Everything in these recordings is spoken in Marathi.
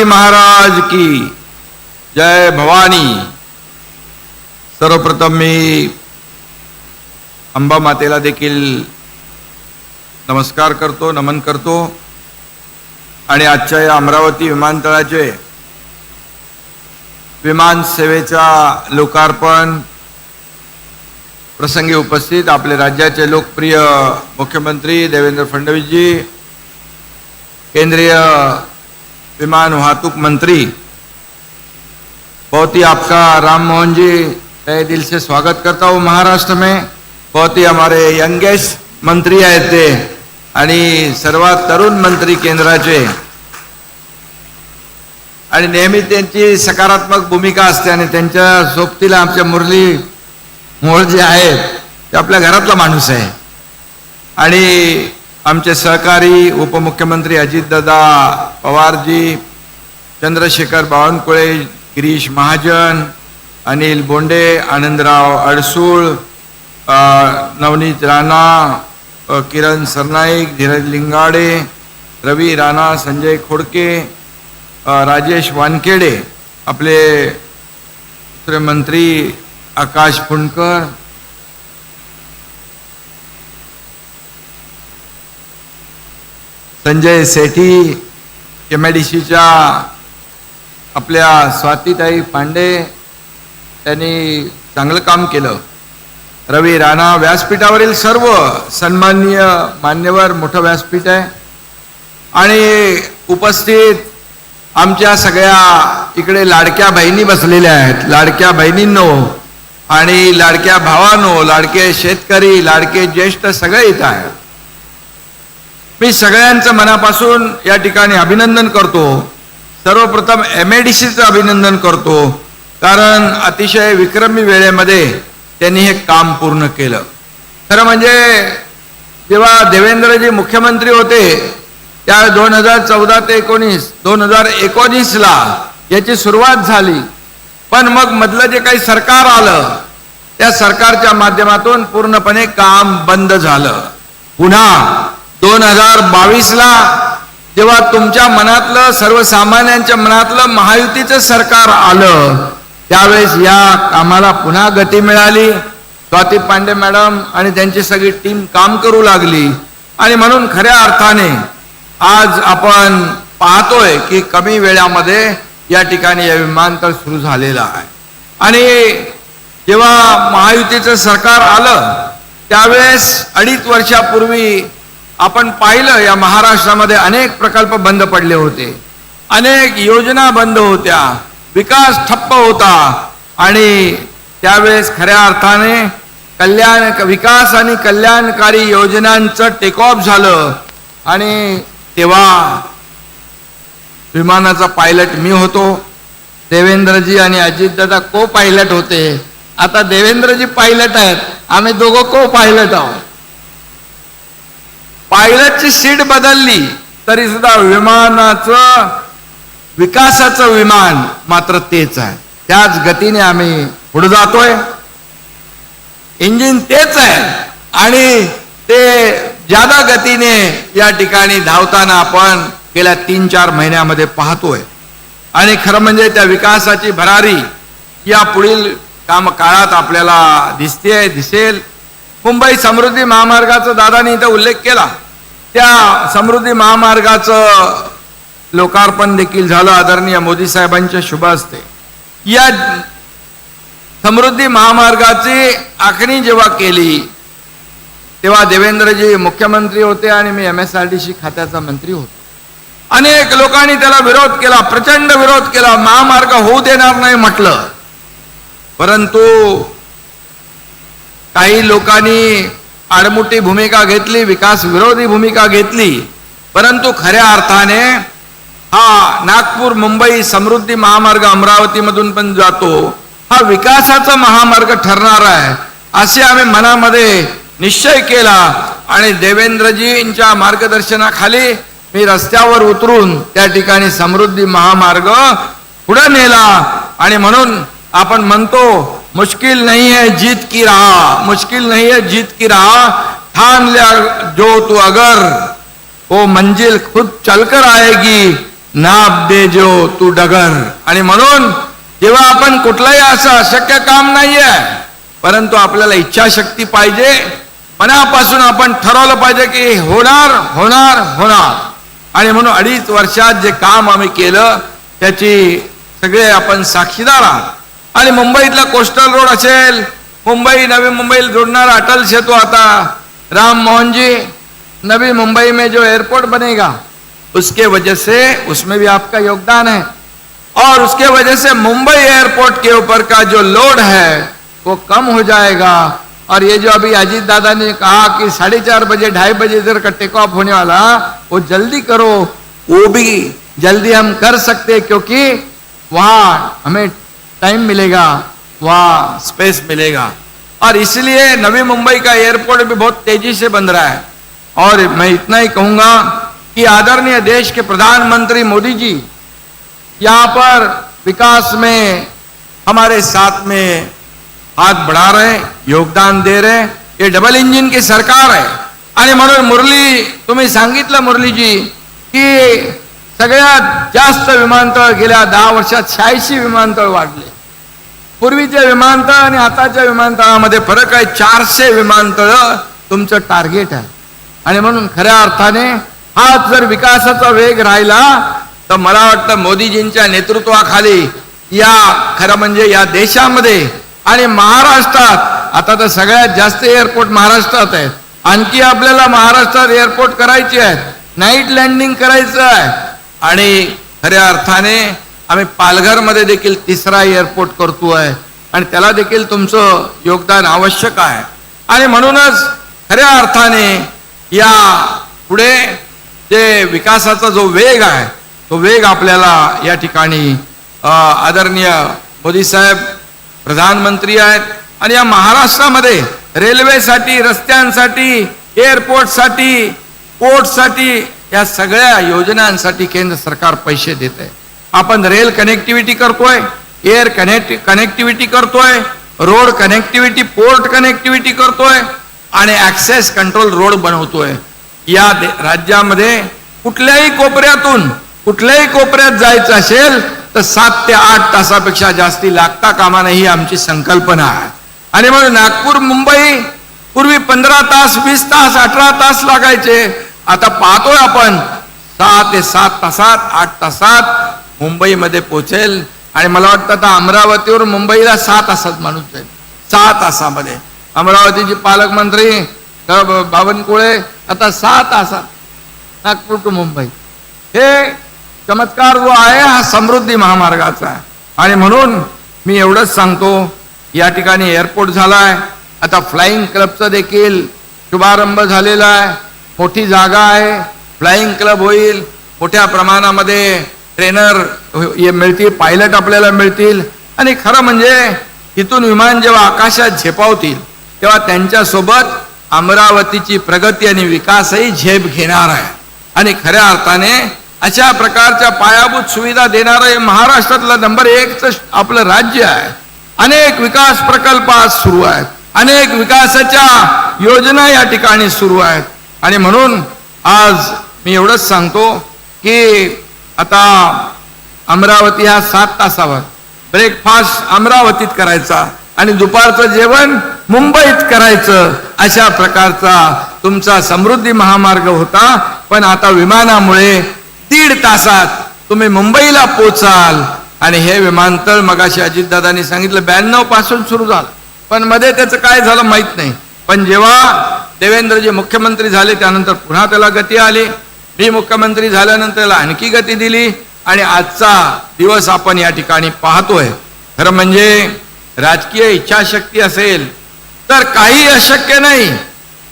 महाराज की जय भवानी। सर्वप्रथम मी अंबा मातेला देखील नमस्कार करतो, नमन करतो आणि आजच्या या अमरावती विमानतळाचे विमान सेवेचा लोकार्पण प्रसंगी उपस्थित आपले राज्याचे लोकप्रिय मुख्यमंत्री देवेंद्र फडणवीसजी, केंद्रीय विमान वाहतूक मंत्री, बहुत ही आपका राम मोहन जी तहे दिल से स्वागत करता हूँ महाराष्ट्र में। बहुत ही हमारे यंगेस्ट मंत्री आहेत ते आणि सर्वात तरुण मंत्री केंद्राचे आणि नेहमी त्यांची सकारात्मक भूमिका असते आणि त्यांच्या सोबतीला आमच्या मुरली मोहोळ जे आहेत ते आपल्या घरातला माणूस आहे आणि आमचे सहकारी उपमुख्यमंत्री अजितदादा पवारजी, चंद्रशेखर बावनकुळे, गिरीश महाजन, अनिल बोंडे, आनंदराव अडसूळ, नवनीत राणा, किरण सरनाईक, धीरज लिंगाडे, रवी राणा, संजय खोडके, राजेश वानखेडे, आपले दुसरे मंत्री आकाश फुंडकर, संजय सेठी, एमआयडीसीच्या आपल्या स्वातीताई पांडे त्यांनी चांगलं काम केलं, रवी राणा, व्यासपीठावरील सर्व सन्माननीय मान्यवर, मोठं व्यासपीठ आहे आणि उपस्थित आमच्या सगळ्या इकडे लाडक्या बहिणी बसलेल्या आहेत, लाडक्या बहिणींनो आणि लाडक्या भावांनो, लाडके शेतकरी, लाडके ज्येष्ठ सगळे इथं आहेत। मी सगळ्यांचं मनापासून या ठिकाणी अभिनंदन करतो। सर्वप्रथम एमआयडीसीचं अभिनंदन करतो कारण अतिशय विक्रमी वेळेमध्ये त्यांनी हे काम पूर्ण केलं। खरं म्हणजे जेव्हा देवेंद्रजी मुख्यमंत्री होते त्या 2014 ते 2019ला याची सुरुवात झाली, पण मग मधलं जे काही सरकार आलं त्या सरकारच्या माध्यमातून पूर्णपणे काम बंद झालं। पुन्हा 2022ला जेव्हा तुमच्या मनातलं, सर्वसामान्यांच्या मनातलं महायुतीचं सरकार आलं त्यावेळेस या कामाला पुन्हा गती मिळाली। स्वाती पांडे मॅडम आणि त्यांची सगळी टीम काम करू लागली आणि म्हणून खऱ्या अर्थाने आज आपण पाहतोय की कमी वेळामध्ये या ठिकाणी हे विमानतळ सुरू झालेलं आहे। आणि जेव्हा महायुतीचं सरकार आलं त्यावेळेस 2.5 वर्षापूर्वी आपण पाहिलं या महाराष्ट्रामध्ये अनेक प्रकल्प बंद पडले होते, अनेक योजना बंद होत्या, विकास ठप्प होता आणि त्यावेळेस खऱ्या अर्थाने विकास आणि कल्याणकारी योजनांचं टेक ऑफ झालं आणि तेव्हा विमानाचा पायलट मी होतो, देवेंद्रजी आणि अजितदादा को पायलट होते। आता देवेंद्रजी पायलट आहेत, आम्ही दोघं को पायलट आहोत। पायलटची सीट बदलली तरी सुद्धा विमानाचं विकासाचं विमान मात्र तेच आहे, त्याच गतीने आम्ही पुढे जातोय, इंजिन तेच आहे आणि ते ज्यादा गतीने या ठिकाणी धावताना आपण गेल्या 3-4 महिन्यामध्ये पाहतोय आणि खरं म्हणजे त्या विकासाची भरारी या पुढील काळात आपल्याला दिसेल। मुंबई समृद्धी महामार्गाचा दादांनी इथं उल्लेख केला, त्या समृद्धी महामार्गाचं लोकार्पण देखील झालं आदरणीय मोदी साहेबांच्या शुभ हस्ते। या समृद्धी महामार्गाची आखणी जेव्हा केली तेव्हा देवेंद्रजी मुख्यमंत्री होते आणि मी MSRDC खात्याचा मंत्री होतो। अनेक लोकांनी त्याला विरोध केला, प्रचंड विरोध केला, महामार्ग होऊ देणार नाही म्हटलं, परंतु काही लोकांनी आडमुठी भूमिका घेतली, विकास विरोधी भूमिका घेतली, परंतु खऱ्या अर्थाने हा नागपूर मुंबई समृद्धी महामार्ग अमरावतीमधून पण जातो, हा विकासाचा महामार्ग ठरणार आहे असे आम्ही मनामध्ये निश्चय केला आणि देवेंद्रजींच्या मार्गदर्शनाखाली मी रस्त्यावर उतरून त्या ठिकाणी समृद्धी महामार्ग पुढे नेला आणि म्हणून आपण म्हणतो मुश्किल नहीं है जीत की राह, मुश्किल नहीं है जीत की राह, ठान लिया जो तू अगर वो मंजिल खुद चलकर आएगी, नाप दे जो तू डगर. आणि म्हणून जेव्हा आपण कुठलंही असं अशक्य काम नाहीये, परंतु आपल्याला इच्छाशक्ती पाहिजे, मनापासून आपण ठरवलं पाहिजे की होणार होणार होणार. आणि म्हणून 2.5 वर्षात जे काम आम्ही केलं त्याची सगळे आपण साक्षीदार आहात. आणि मुंबईतला कोस्टल रोड असेल, मुंबई नवी मुंबईला जोडणारा अटल सेतू, आता राम मोहन जी नवी मुंबई में जो एयरपोर्ट बनेगा उसके वजह से उसमें भी आपका योगदान है. और उसके वजह से मुंबई एयरपोर्ट के ऊपर का जो लोड है वो कम हो जाएगा. और ये जो अभी अजीत दादा ने कहा कि 4:30 बजे 2:30 बजे इधर का टेक ऑफ होने वाला, वो जल्दी करो, वो भी जल्दी हम कर सकते, क्योंकि वहां हमें टाइम मिलेगा, वहां स्पेस मिलेगा. और इसलिए नवी मुंबई का एयरपोर्ट भी बहुत तेजी से बन रहा है. और मैं इतना ही कहूंगा कि आदरणीय देश के प्रधानमंत्री मोदी जी यहाँ पर विकास में हमारे साथ में हात बढ़ा रहे, योगदान दे रहे. ये डबल इंजिन की सरकार आहे. आणि म्हणून मुरली, तुम्ही सांगितलं मुरलीजी की सगळ्यात जास्त विमानतळ गेल्या 10 वर्षात 86 विमानतळ वाढले. पूर्वीच्या विमानतळ आणि आताच्या विमानतळामध्ये फरक आहे. 400 विमानतळ तुमचं टार्गेट आहे. आणि म्हणून खऱ्या अर्थाने हा जर विकासाचा वेग राहिला तर मला वाटतं मोदीजींच्या नेतृत्वाखाली या खरं म्हणजे या देशामध्ये आणि महाराष्ट्रात, आता तर सगळ्यात जास्त एअरपोर्ट महाराष्ट्रात आहेत, आणखी आपल्याला महाराष्ट्रात एअरपोर्ट करायचे आहेत, नाईट लँडिंग करायचं आहे. आणि खऱ्या अर्थाने आम्ही पालघरमध्ये देखील 3रा एअरपोर्ट करतोय आणि त्याला देखील तुमचं योगदान आवश्यक आहे. आणि म्हणूनच खऱ्या अर्थाने या पुढे जे विकासाचा जो वेग आहे तो वेग आपल्याला या ठिकाणी आदरणीय मोदी साहेब प्रधानमंत्री आहेत. आणि या महाराष्ट्रामध्ये रेल्वेसाठी, रस्त्यांसाठी, एअरपोर्टसाठी, पोर्टसाठी, या सगळ्या योजनांसाठी केंद्र सरकार पैसे देत आहे. आपण रेल कनेक्टिव्हिटी करतोय, एअर कनेक्टिव्हिटी करतोय, रोड कनेक्टिव्हिटी, पोर्ट कनेक्टिव्हिटी करतोय आणि ऍक्सेस कंट्रोल रोड बनवतोय. या राज्यामध्ये कुठल्याही कोपऱ्यातून कुठल्याही कोपऱ्यात जायचं असेल तर 7 ते 8 तासापेक्षा जास्ती लागता कामा नये, ही आमची संकल्पना आहे. आणि म्हणून नागपूर मुंबई पूर्वी 15 तास, 20 तास, 18 तास लागायचे. आता पाहतोय आपण 6 ते 7 तासात, 8 तासात मुंबईमध्ये पोहोचेल. आणि मला वाटतं आता अमरावतीवरून मुंबईला 6 तासात माणूस जाईल. 6 तासामध्ये अमरावतीचे पालकमंत्री बावनकुळे आता 6 तासात नागपूर टू मुंबई. हे चमत्कार जो आहे हा समृद्धी महामार्गाचा आहे. आणि म्हणून मी एवढंच सांगतो, या ठिकाणी एअरपोर्ट झालाय, आता फ्लाइंग क्लबचा देखील शुभारंभ झालेला आहे. मोठी जागा आहे, फ्लाइंग क्लब होईल, मोठ्या प्रमाणामध्ये ट्रेनर मिळतील, पायलट आपल्याला मिळतील. आणि खरं म्हणजे इथून विमान जेव्हा आकाशात झेपावतील तेव्हा त्यांच्यासोबत अमरावतीची प्रगती आणि विकासही झेप घेणार आहे. आणि खऱ्या अर्थाने अशा प्रकारच्या पायाभूत सुविधा देणारं महाराष्ट्रातलं नंबर 1चं आपलं राज्य आहे. अनेक विकास प्रकल्प आज सुरू आहेत, अनेक विकासाच्या योजना या ठिकाणी सुरू आहेत. आणि म्हणून आज मी एवढंच सांगतो की आता अमरावती हा 7 तासावर, ब्रेकफास्ट अमरावतीत करायचा आणि दुपारचं जेवण मुंबईत करायचं, अशा प्रकारचा तुमचा समृद्धी महामार्ग होता. पण आता विमानामुळे 1.5 तासात तुम्ही मुंबईला पोचाल. आणि हे विमानतळ मगाशी अजितदादांनी सांगितलं 92 पासून सुरू झालं, पण मध्ये त्याचं काय झालं माहित नाही. पण जेव्हा देवेंद्रजी मुख्यमंत्री झाले त्यानंतर पुन्हा त्याला गती आली. मी मुख्यमंत्री झाल्यानंतर त्याला आणखी गती दिली. आणि आजचा दिवस आपण या ठिकाणी पाहतोय. खरं म्हणजे राजकीय इच्छाशक्ती असेल तर काही अशक्य नाही.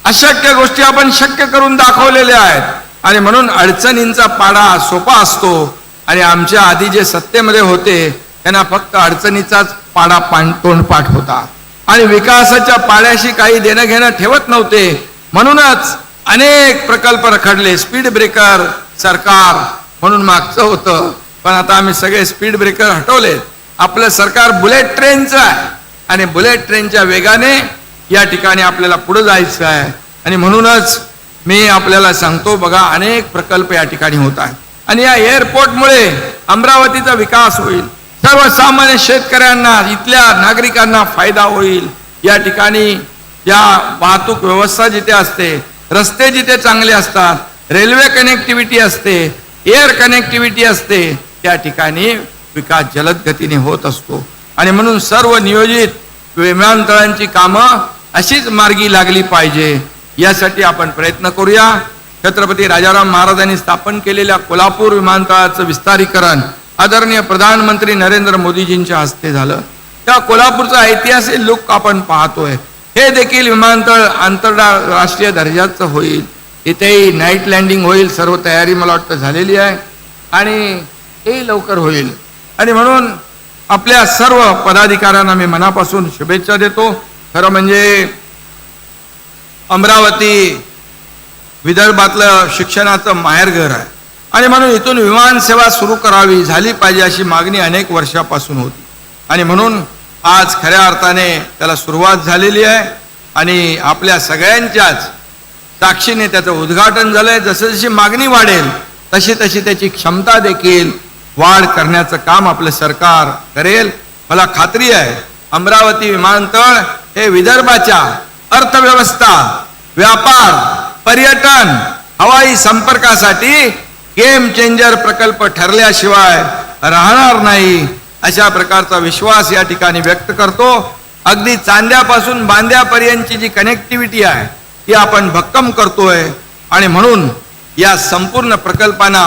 अशक्य गोष्टी आपण शक्य करून दाखवलेल्या आहेत. आणि म्हणून अडचणींचा पाडा सोपा असतो. आणि आमच्या आधी जे सत्तेमध्ये होते त्यांना फक्त अडचणीचाच पाडा तोंडपाठ होता आणि विकासाच्या पाड्याशी काही देणं घेणं ठेवत नव्हते. म्हणूनच अनेक प्रकल्प रखडले. स्पीड ब्रेकर सरकार म्हणून मागचं होतं, पण आता आम्ही सगळे स्पीड ब्रेकर हटवले. आपलं सरकार बुलेट ट्रेनचं आहे आणि बुलेट ट्रेनच्या वेगाने या ठिकाणी आपल्याला पुढे जायचं आहे. आणि म्हणूनच मी आपल्याला सांगतो, बघा अनेक प्रकल्प या ठिकाणी होत आहेत. आणि या एअरपोर्टमुळे अमरावतीचा विकास होईल, सर्वसामान्य शेतकऱ्यांना, इथल्या नागरिकांना फायदा होईल. या ठिकाणी या वाहतूक व्यवस्था जिथे असते, रस्ते जिथे चांगले असतात, रेल्वे कनेक्टिव्हिटी असते, एअर कनेक्टिव्हिटी असते, त्या ठिकाणी विकास जलद गतीने होत असतो. आणि म्हणून सर्व नियोजित विमानतळांची कामं अशीच मार्गी लागली पाहिजे. यासाठी आपण प्रयत्न करूया. छत्रपती राजाराम महाराजांनी स्थापन केलेल्या कोल्हापूर विमानतळाचं विस्तारीकरण आदरणीय प्रधानमंत्री नरेंद्र मोदीजींच्या हस्ते झालं. त्या कोल्हापूरचा ऐतिहासिक लुक आपण पाहतोय. हे देखील विमानतळ आंतरराष्ट्रीय दर्जाचं होईल. इथेही नाईट लँडिंग होईल. सर्व तयारी मला वाटतं झालेली आहे आणि हे लवकर होईल. आणि म्हणून आपल्या सर्व पदाधिकाऱ्यांना मी मनापासून शुभेच्छा देतो. खरं म्हणजे अमरावती विदर्भातलं शिक्षणाचं माहेरघर आहे आणि म्हणून इथून विमान सेवा सुरू करावी, झाली पाहिजे अशी मागणी अनेक वर्षापासून होती. आणि म्हणून आज खऱ्या अर्थाने त्याला सुरुवात झालेली आहे आणि आपल्या सगळ्यांच्याच साक्षीने त्याचं उद्घाटन झालंय. जसं जशी मागणी वाढेल तशी तशी त्याची क्षमता देखील वाढ करण्याचं काम आपलं सरकार करेल. मला खात्री आहे अमरावती विमानतळ हे विदर्भाच्या अर्थव्यवस्था, व्यापार, पर्यटन, हवाई संपर्कासाठी गेम चेंजर प्रकल्प ठरल्याशिवाय राहणार नाही, अशा प्रकारचा विश्वास या ठिकाणी व्यक्त करतो. अगदी चांद्यापासून बांद्यापर्यंतची जी कनेक्टिव्हिटी आहे ती आपण भक्कम करतोय आणि म्हणून या संपूर्ण प्रकल्पांना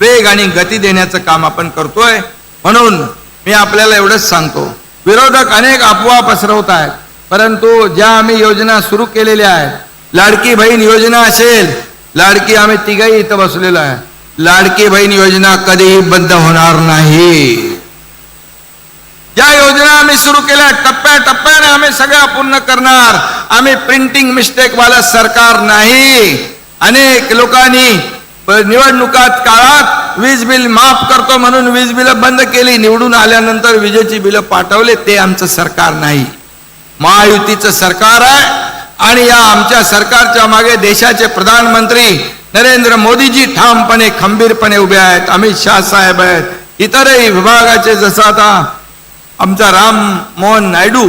वेग आणि गती देण्याचं काम आपण करतोय. म्हणून मी आपल्याला एवढंच सांगतो, विरोधक अनेक अफवा पसरवत आहेत, परंतु ज्या आम्ही योजना सुरू केलेल्या आहेत, लाडकी बहीण योजना असेल, लाडकी आम्ही तिघही इथं बसलेलो आहे, लाडकी बहीण योजना कधीही बंद होणार नाही. ज्या योजना आम्ही सुरू केल्या टप्प्याटप्प्याने आम्ही सगळ्या पूर्ण करणार. आम्ही प्रिंटिंग मिस्टेक वाला सरकार नाही. अनेक लोकांनी निवडणुकात काळात वीज बिल माफ करतो म्हणून वीज बिल बंद केली, निवडून आल्यानंतर विजेची बिल पाठवले. ते आमचं सरकार नाही, महायुतीचं सरकार आहे. आणि या आमच्या सरकारच्या मागे देशाचे प्रधानमंत्री नरेंद्र मोदीजी ठामपणे खंबीरपणे उभे आहेत. अमित शाह साहेब आहेत, इतरही विभागाचे, जसं आता आमचा राम मोहन नायडू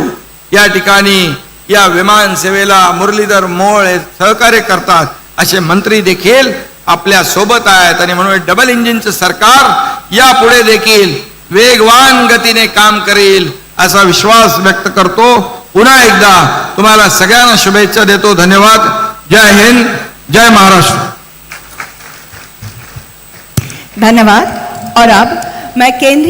या ठिकाणी या विमान सेवेला मुरलीधर मोळ हे सहकार्य करतात, असे मंत्री देखील आपल्या सोबत आहेत. आणि म्हणून डबल इंजिनचं सरकार यापुढे देखील वेगवान गतीने काम करेल असा विश्वास व्यक्त करतो. पुन्हा एकदा तुम्हाला सगळ्यांना शुभेच्छा देतो. धन्यवाद. जय हिंद, जय महाराष्ट्र. धन्यवाद. और अब मैं केंद्रीय